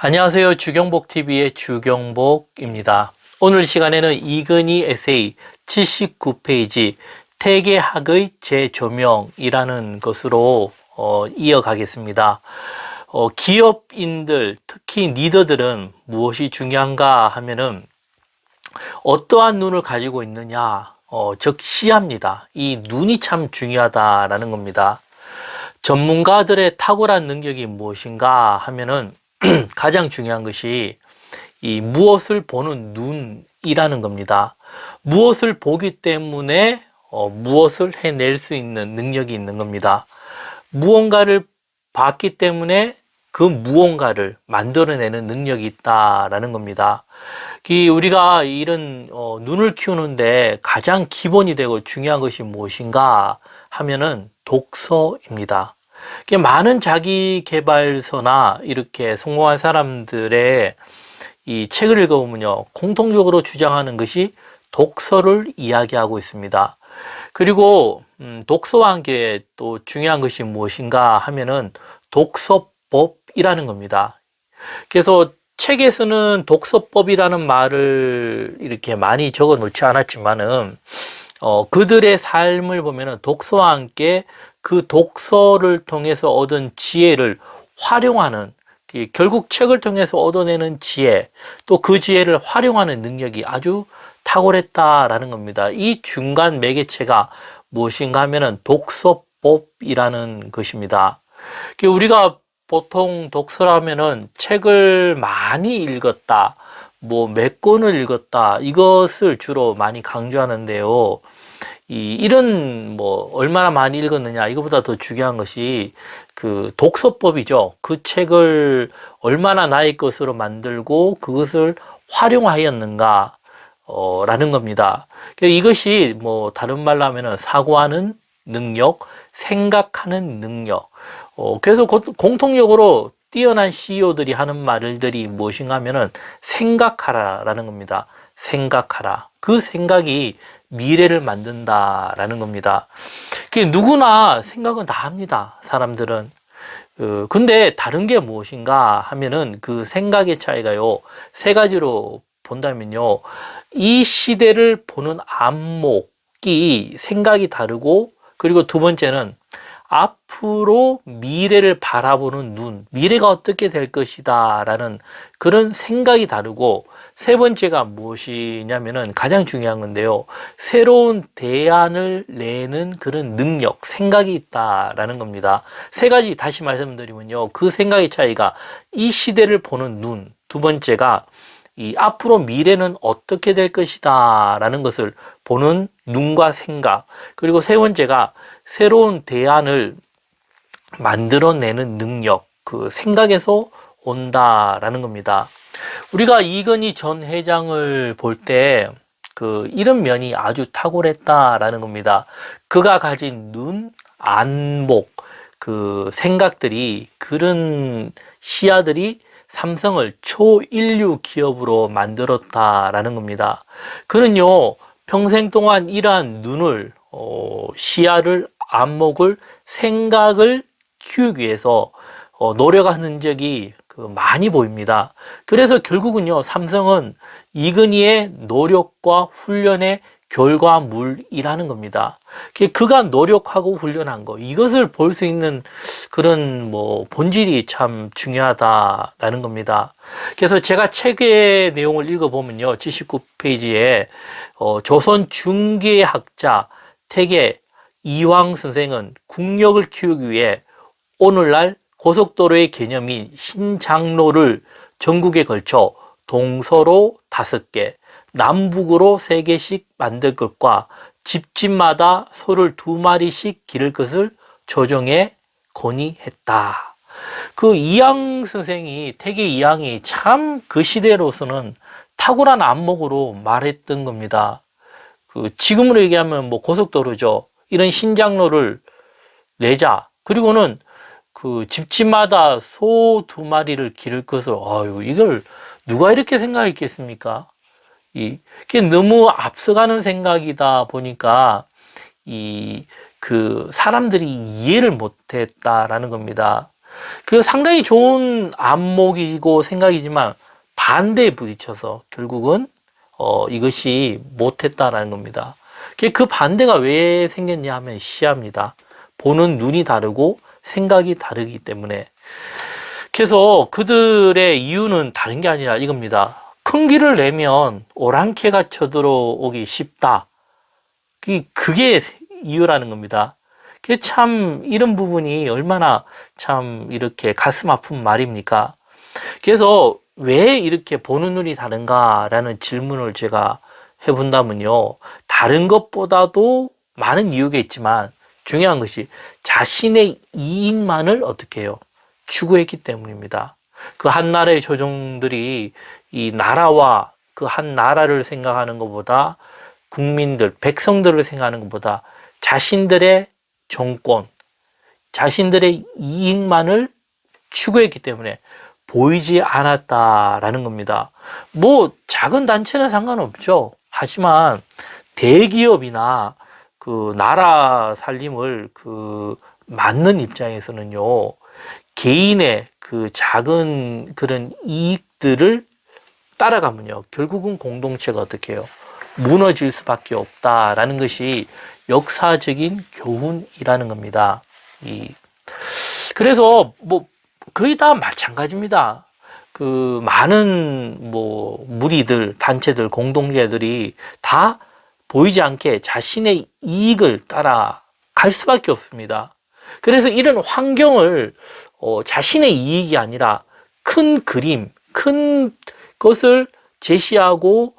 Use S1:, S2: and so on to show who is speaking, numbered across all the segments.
S1: 안녕하세요. 주경복TV의 주경복입니다. 오늘 시간에는 이근희 에세이 79페이지 태계학의 재조명이라는 것으로 이어가겠습니다. 기업인들, 특히 리더들은 무엇이 중요한가 하면은 어떠한 눈을 가지고 있느냐, 즉 시야입니다. 이 눈이 참 중요하다라는 겁니다. 전문가들의 탁월한 능력이 무엇인가 하면은 가장 중요한 것이 이 무엇을 보는 눈이라는 겁니다. 무엇을 보기 때문에 무엇을 해낼 수 있는 능력이 있는 겁니다. 무언가를 봤기 때문에 그 무언가를 만들어내는 능력이 있다라는 겁니다. 우리가 이런 눈을 키우는데 가장 기본이 되고 중요한 것이 무엇인가 하면은 독서입니다. 많은 자기 개발서나 이렇게 성공한 사람들의 이 책을 읽어보면요, 공통적으로 주장하는 것이 독서를 이야기하고 있습니다. 그리고 독서와 함께 또 중요한 것이 무엇인가 하면은 독서법이라는 겁니다. 그래서 책에서는 독서법이라는 말을 이렇게 많이 적어 놓지 않았지만은 그들의 삶을 보면은 독서와 함께 그 독서를 통해서 얻은 지혜를 활용하는, 결국 책을 통해서 얻어내는 지혜, 또 그 지혜를 활용하는 능력이 아주 탁월했다라는 겁니다. 이 중간 매개체가 무엇인가 하면은 독서법이라는 것입니다. 우리가 보통 독서라면은 책을 많이 읽었다, 몇 권을 읽었다, 이것을 주로 많이 강조하는데요. 이런 얼마나 많이 읽었느냐, 이거보다 더 중요한 것이 그 독서법이죠. 그 책을 얼마나 나의 것으로 만들고 그것을 활용하였는가 라는 겁니다. 이것이 다른 말로 하면은 사고하는 능력, 생각하는 능력. 그래서 공통적으로 뛰어난 CEO들이 하는 말들이 무엇인가 하면은 생각하라 라는 겁니다. 생각하라. 그 생각이 미래를 만든다라는 겁니다. 누구나 생각은 다 합니다. 사람들은. 근데 다른 게 무엇인가 하면은 그 생각의 차이가요, 세 가지로 본다면요, 이 시대를 보는 안목이 생각이 다르고, 그리고 두 번째는 앞으로 미래를 바라보는 눈, 미래가 어떻게 될 것이다 라는 그런 생각이 다르고, 세 번째가 무엇이냐면은 가장 중요한 건데요, 새로운 대안을 내는 그런 능력, 생각이 있다라는 겁니다. 세 가지 다시 말씀드리면요, 그 생각의 차이가 이 시대를 보는 눈, 두 번째가 이 앞으로 미래는 어떻게 될 것이다 라는 것을 보는 눈과 생각, 그리고 세 번째가 새로운 대안을 만들어내는 능력, 그 생각에서 온다라는 겁니다. 우리가 이건희 전 회장을 볼 때 이런 면이 아주 탁월했다라는 겁니다. 그가 가진 눈, 안목, 그 생각들이, 그런 시야들이 삼성을 초일류 기업으로 만들었다라는 겁니다. 그는요, 평생 동안 이러한 눈을, 시야를, 안목을, 생각을 키우기 위해서 노력한 흔적이 많이 보입니다. 그래서 결국은요, 삼성은 이근희의 노력과 훈련의 결과물이라는 겁니다. 그가 노력하고 훈련한 거, 이것을 볼 수 있는 그런 본질이 참 중요하다라는 겁니다. 그래서 제가 책의 내용을 읽어보면요, 79페이지에 조선 중계학자 태계 이황 선생은 국력을 키우기 위해 오늘날 고속도로의 개념인 신장로를 전국에 걸쳐 동서로 5개, 남북으로 3개씩 만들 것과 집집마다 소를 2마리씩 기를 것을 조정해 건의했다. 그 이황 선생이, 태계 이황이 참 그 시대로서는 탁월한 안목으로 말했던 겁니다. 지금으로 얘기하면 고속도로죠. 이런 신장로를 내자. 그리고는 집집마다 소 2마리를 기를 것을, 이걸 누가 이렇게 생각했겠습니까? 그게 너무 앞서가는 생각이다 보니까 사람들이 이해를 못했다라는 겁니다. 그 상당히 좋은 안목이고 생각이지만 반대에 부딪혀서 결국은 이것이 못했다라는 겁니다. 그 반대가 왜 생겼냐 하면 시야입니다. 보는 눈이 다르고 생각이 다르기 때문에. 그래서 그들의 이유는 다른 게 아니라 이겁니다. 큰 길을 내면 오랑캐가 쳐들어오기 쉽다. 그게 이유라는 겁니다. 참 이런 부분이 얼마나 참 이렇게 가슴 아픈 말입니까? 그래서 왜 이렇게 보는 눈이 다른가라는 질문을 제가 해본다면요. 다른 것보다도 많은 이유가 있지만 중요한 것이 자신의 이익만을 어떻게 해요? 추구했기 때문입니다. 그 한 나라의 조정들이 이 나라와 그 한 나라를 생각하는 것보다 국민들, 백성들을 생각하는 것보다 자신들의 정권, 자신들의 이익만을 추구했기 때문에 보이지 않았다라는 겁니다. 뭐 작은 단체는 상관없죠. 하지만 대기업이나 그 나라 살림을 그 맡는 입장에서는요, 개인의 그 작은 그런 이익들을 따라가면요, 결국은 공동체가 어떻게 해요? 무너질 수밖에 없다라는 것이 역사적인 교훈이라는 겁니다. 그래서 뭐 거의 다 마찬가지입니다. 그 많은 뭐 무리들, 단체들, 공동체들이 다 보이지 않게 자신의 이익을 따라갈 수밖에 없습니다. 그래서 이런 환경을 자신의 이익이 아니라 큰 그림, 큰 것을 제시하고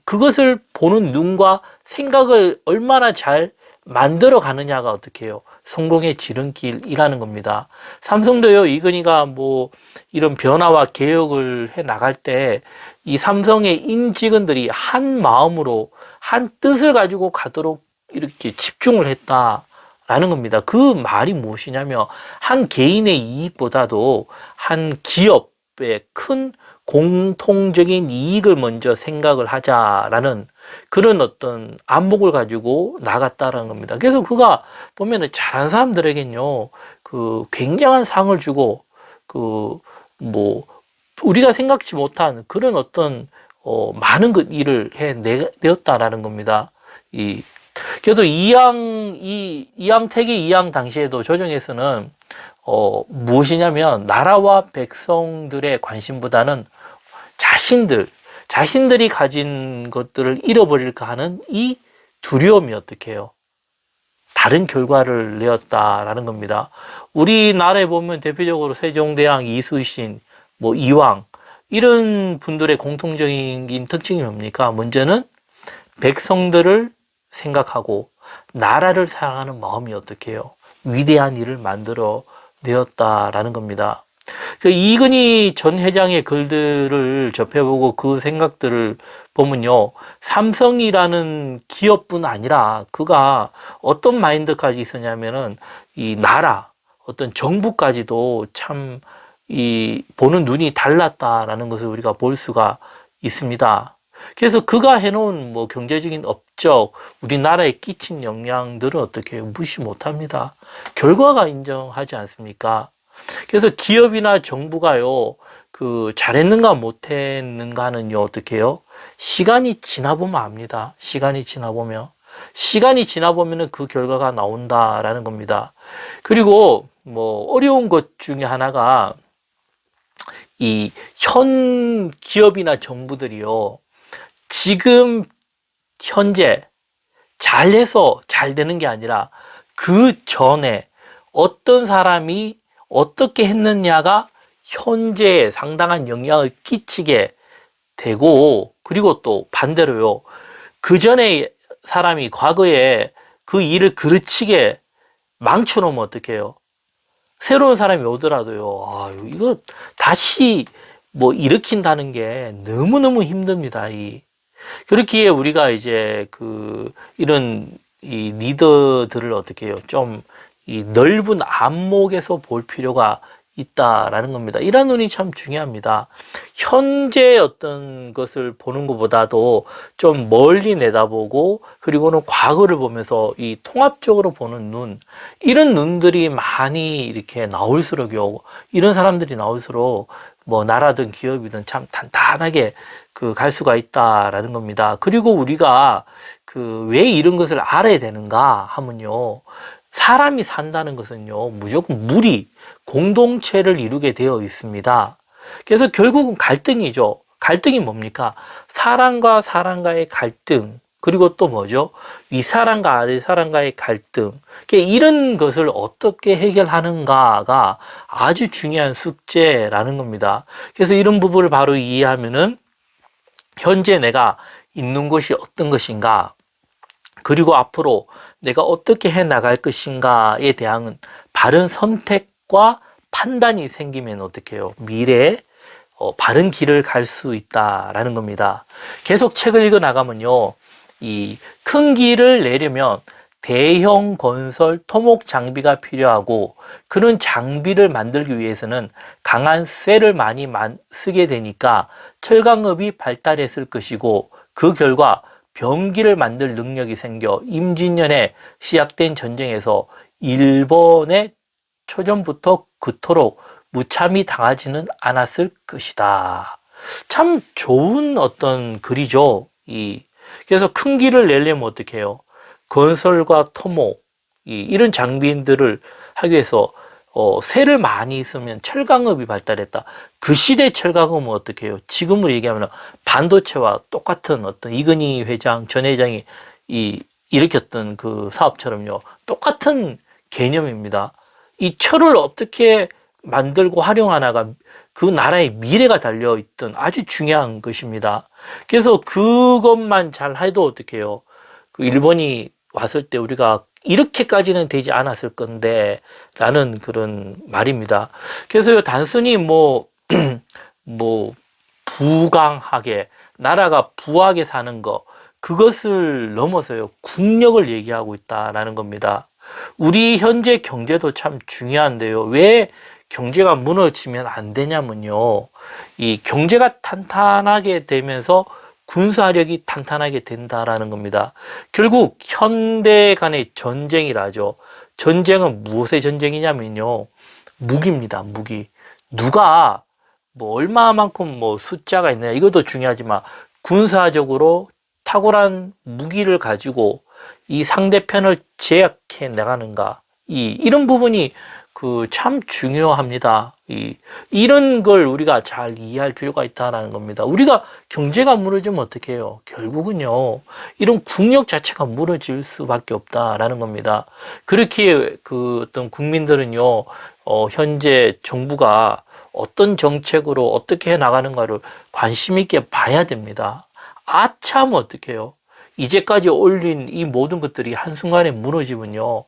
S1: 그것을 보는 눈과 생각을 얼마나 잘 만들어 가느냐가 어떻게 해요? 성공의 지름길이라는 겁니다. 삼성도요, 이건희가 뭐 이런 변화와 개혁을 해 나갈 때 이 삼성의 인직원들이 한 마음으로 한 뜻을 가지고 가도록 이렇게 집중을 했다라는 겁니다. 그 말이 무엇이냐면 한 개인의 이익보다도 한 기업의 큰 공통적인 이익을 먼저 생각을 하자라는 그런 어떤 안목을 가지고 나갔다라는 겁니다. 그래서 그가 보면은 잘한 사람들에겐요, 그 굉장한 상을 주고, 그 뭐 우리가 생각지 못한 그런 어떤 많은 그 일을 해내었다라는 겁니다. 그래도 이양택의 이양 당시에도 조정에서는 무엇이냐면 나라와 백성들의 관심보다는 자신들이 가진 것들을 잃어버릴까 하는 이 두려움이 어떻게 해요? 다른 결과를 내었다라는 겁니다. 우리나라에 보면 대표적으로 세종대왕, 이수신, 뭐 이왕 이런 분들의 공통적인 특징이 뭡니까? 먼저는 백성들을 생각하고 나라를 사랑하는 마음이 어떻게 해요? 위대한 일을 만들어 내었다라는 겁니다. 그 이근희 전 회장의 글들을 접해보고 그 생각들을 보면요, 삼성이라는 기업뿐 아니라 그가 어떤 마인드까지 있었냐면은 이 나라, 어떤 정부까지도 참 이 보는 눈이 달랐다라는 것을 우리가 볼 수가 있습니다. 그래서 그가 해놓은 뭐 경제적인 업적, 우리나라에 끼친 영향들은 어떻게 해요? 무시 못합니다. 결과가 인정하지 않습니까? 그래서 기업이나 정부가요, 그 잘했는가 못했는가는요, 어떻게 해요? 시간이 지나보면 압니다. 시간이 지나보면은 그 결과가 나온다라는 겁니다. 그리고 뭐 어려운 것 중에 하나가 이 현 기업이나 정부들이요, 지금 현재 잘해서 잘 되는 게 아니라 그 전에 어떤 사람이 어떻게 했느냐가 현재에 상당한 영향을 끼치게 되고, 그리고 또 반대로요, 그 전에 사람이 과거에 그 일을 그르치게 망쳐놓으면 어떻게 해요? 새로운 사람이 오더라도요, 이거 다시 뭐 일으킨다는 게 너무너무 힘듭니다. 그렇기에 우리가 이제 이런 이 리더들을 어떻게 해요? 좀 이 넓은 안목에서 볼 필요가 있다라는 겁니다. 이런 눈이 참 중요합니다. 현재 어떤 것을 보는 것보다도 좀 멀리 내다보고 그리고는 과거를 보면서 이 통합적으로 보는 눈, 이런 눈들이 많이 이렇게 나올수록요, 이런 사람들이 나올수록 뭐 나라든 기업이든 참 단단하게 그 갈 수가 있다라는 겁니다. 그리고 우리가 그 왜 이런 것을 알아야 되는가 하면요, 사람이 산다는 것은요, 무조건 무리, 공동체를 이루게 되어 있습니다. 그래서 결국은 갈등이죠. 갈등이 뭡니까? 사람과 사람과의 갈등, 그리고 또 뭐죠? 윗사람과 아랫사람과의 갈등. 이런 것을 어떻게 해결하는가가 아주 중요한 숙제라는 겁니다. 그래서 이런 부분을 바로 이해하면은 현재 내가 있는 것이 어떤 것인가, 그리고 앞으로 내가 어떻게 해 나갈 것인가에 대한 바른 선택과 판단이 생기면 어떻게 해요? 미래에 바른 길을 갈 수 있다라는 겁니다. 계속 책을 읽어 나가면요, 이 큰 길을 내려면 대형 건설 토목 장비가 필요하고, 그런 장비를 만들기 위해서는 강한 쇠를 많이 쓰게 되니까 철강업이 발달했을 것이고, 그 결과 병기를 만들 능력이 생겨 임진년에 시작된 전쟁에서 일본의 초전부터 그토록 무참히 당하지는 않았을 것이다. 참 좋은 어떤 글이죠. 그래서 큰 길을 내려면 어떻게 해요? 건설과 토목, 이런 장비들을 하기 위해서 쇠를 많이 쓰면 철강업이 발달했다. 그 시대 철강업은 어떻게 해요? 지금으로 얘기하면 반도체와 똑같은 어떤 이건희 회장, 전 회장이 일으켰던 그 사업처럼요, 똑같은 개념입니다. 이 철을 어떻게 만들고 활용하나가 그 나라의 미래가 달려있던 아주 중요한 것입니다. 그래서 그것만 잘 해도 어떻게 해요? 그 일본이 왔을 때 우리가 이렇게까지는 되지 않았을 건데 라는 그런 말입니다. 그래서 단순히 뭐 부강하게, 나라가 부하게 사는 거, 그것을 넘어서요, 국력을 얘기하고 있다라는 겁니다. 우리 현재 경제도 참 중요한데요, 왜 경제가 무너지면 안 되냐면요, 이 경제가 탄탄하게 되면서 군사력이 탄탄하게 된다라는 겁니다. 결국 현대 간의 전쟁이라죠. 전쟁은 무엇의 전쟁이냐면요, 무기입니다. 무기. 누가 뭐 얼마만큼 뭐 숫자가 있느냐, 이것도 중요하지만 군사적으로 탁월한 무기를 가지고 이 상대편을 제압해 나가는가, 이런 부분이 그 참 중요합니다. 이런 걸 우리가 잘 이해할 필요가 있다는 겁니다. 우리가 경제가 무너지면 어떻게 해요? 결국은요, 이런 국력 자체가 무너질 수밖에 없다라는 겁니다. 그렇게 그 어떤 국민들은요, 현재 정부가 어떤 정책으로 어떻게 해 나가는가를 관심 있게 봐야 됩니다. 아참 어떻게 해요? 이제까지 올린 이 모든 것들이 한순간에 무너지면요,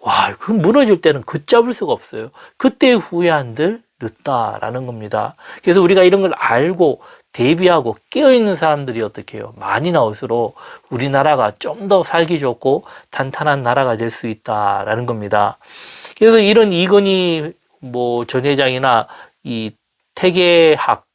S1: 와, 그 무너질 때는 걷잡을 수가 없어요. 그때 후회한들 늦다라는 겁니다. 그래서 우리가 이런 걸 알고 대비하고 깨어있는 사람들이 어떻게 해요? 많이 나올수록 우리나라가 좀 더 살기 좋고 탄탄한 나라가 될 수 있다라는 겁니다. 그래서 이런 이건희 뭐 전 회장이나 이 태계학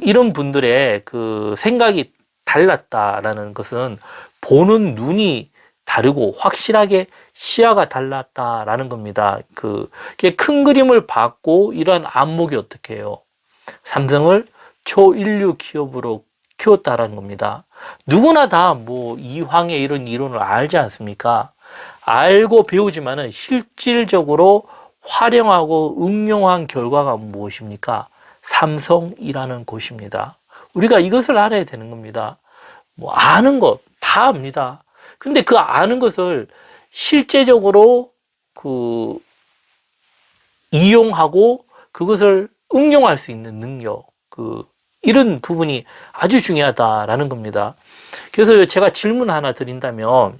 S1: 이런 분들의 그 생각이 달랐다라는 것은 보는 눈이 다르고 확실하게 시야가 달랐다라는 겁니다. 큰 그림을 봤고 이러한 안목이 어떻게 해요? 삼성을 초인류 기업으로 키웠다라는 겁니다. 누구나 다 뭐 이황의 이런 이론을 알지 않습니까? 알고 배우지만은 실질적으로 활용하고 응용한 결과가 무엇입니까? 삼성이라는 곳입니다. 우리가 이것을 알아야 되는 겁니다. 뭐 아는 것 다 압니다. 근데 그 아는 것을 실제적으로 이용하고 그것을 응용할 수 있는 능력, 이런 부분이 아주 중요하다라는 겁니다. 그래서 제가 질문 하나 드린다면,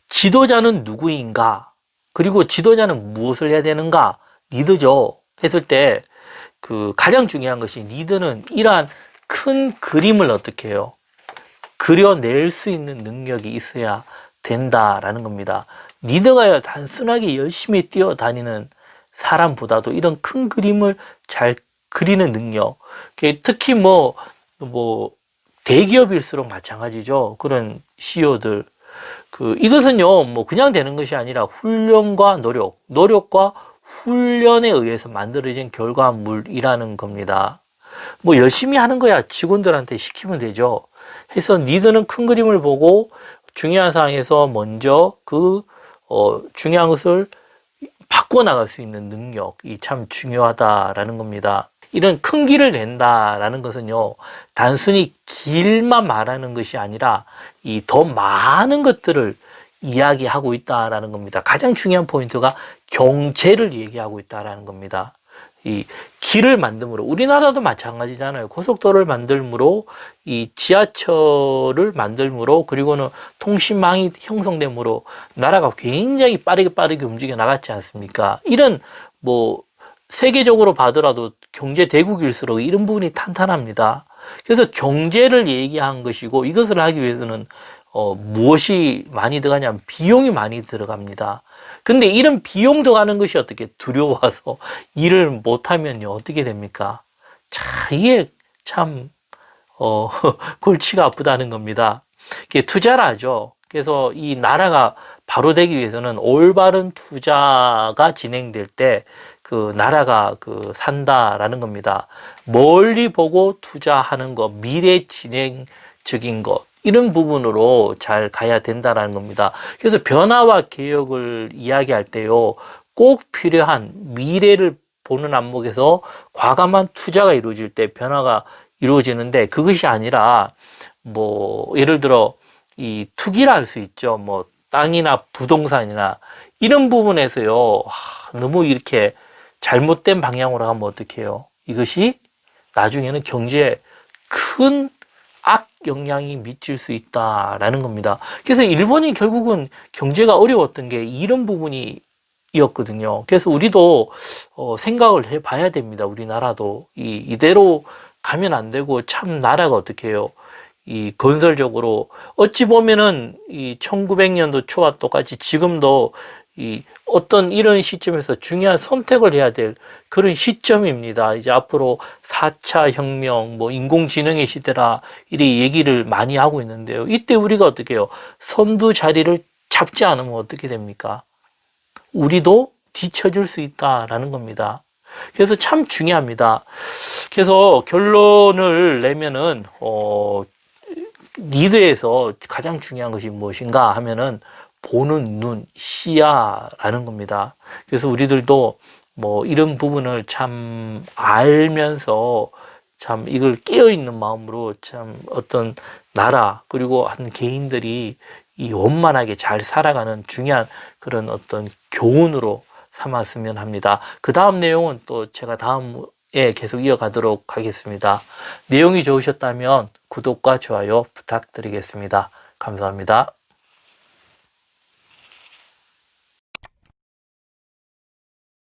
S1: 지도자는 누구인가? 그리고 지도자는 무엇을 해야 되는가? 리더죠. 했을 때, 가장 중요한 것이, 리더는 이러한 큰 그림을 어떻게 해요? 그려낼 수 있는 능력이 있어야 된다라는 겁니다. 리더가 단순하게 열심히 뛰어다니는 사람보다도 이런 큰 그림을 잘 그리는 능력. 특히 뭐 대기업일수록 마찬가지죠. 그런 CEO들. 이것은요, 뭐 그냥 되는 것이 아니라 훈련과 노력과 훈련에 의해서 만들어진 결과물이라는 겁니다. 뭐 열심히 하는 거야 직원들한테 시키면 되죠. 해서 니들은 큰 그림을 보고 중요한 상황에서 먼저 중요한 것을 바꿔나갈 수 있는 능력이 참 중요하다라는 겁니다. 이런 큰 길을 낸다라는 것은요, 단순히 길만 말하는 것이 아니라 이 더 많은 것들을 이야기하고 있다라는 겁니다. 가장 중요한 포인트가 경제를 얘기하고 있다라는 겁니다. 이 길을 만듦으로, 우리나라도 마찬가지잖아요. 고속도로를 만들므로, 이 지하철을 만들므로, 그리고는 통신망이 형성됨으로 나라가 굉장히 빠르게 움직여 나갔지 않습니까? 이런 뭐 세계적으로 봐더라도 경제 대국일수록 이런 부분이 탄탄합니다. 그래서 경제를 얘기한 것이고, 이것을 하기 위해서는 무엇이 많이 들어가냐면 비용이 많이 들어갑니다. 근데 이런 비용 들어가는 것이 어떻게 두려워서 일을 못하면요 어떻게 됩니까? 자, 이게 참 골치가 아프다는 겁니다. 이게 투자를 하죠. 그래서 이 나라가 바로 되기 위해서는 올바른 투자가 진행될 때 나라가 산다라는 겁니다. 멀리 보고 투자하는 것, 미래 진행적인 것, 이런 부분으로 잘 가야 된다라는 겁니다. 그래서 변화와 개혁을 이야기할 때요, 꼭 필요한 미래를 보는 안목에서 과감한 투자가 이루어질 때 변화가 이루어지는데, 그것이 아니라 뭐 예를 들어 이 투기를 할 수 있죠. 뭐 땅이나 부동산이나 이런 부분에서요, 너무 이렇게 잘못된 방향으로 가면 어떡해요? 이것이 나중에는 경제에 큰 악영향이 미칠 수 있다라는 겁니다. 그래서 일본이 결국은 경제가 어려웠던 게 이런 부분이었거든요. 그래서 우리도 생각을 해봐야 됩니다. 우리나라도 이대로 가면 안 되고, 참 나라가 어떻게 해요? 이 건설적으로 어찌 보면은 이 1900년도 초와 똑같이 지금도 이 어떤 이런 시점에서 중요한 선택을 해야 될 그런 시점입니다. 이제 앞으로 4차 혁명, 뭐 인공지능의 시대라 이리 얘기를 많이 하고 있는데요. 이때 우리가 어떻게 해요? 선두 자리를 잡지 않으면 어떻게 됩니까? 우리도 뒤처질 수 있다라는 겁니다. 그래서 참 중요합니다. 그래서 결론을 내면은 리드에서 가장 중요한 것이 무엇인가 하면은 보는 눈, 시야라는 겁니다. 그래서 우리들도 뭐 이런 부분을 참 알면서 참 이걸 깨어있는 마음으로 참 어떤 나라 그리고 한 개인들이 이 원만하게 잘 살아가는 중요한 그런 어떤 교훈으로 삼았으면 합니다. 그 다음 내용은 또 제가 다음에 계속 이어가도록 하겠습니다. 내용이 좋으셨다면 구독과 좋아요 부탁드리겠습니다. 감사합니다.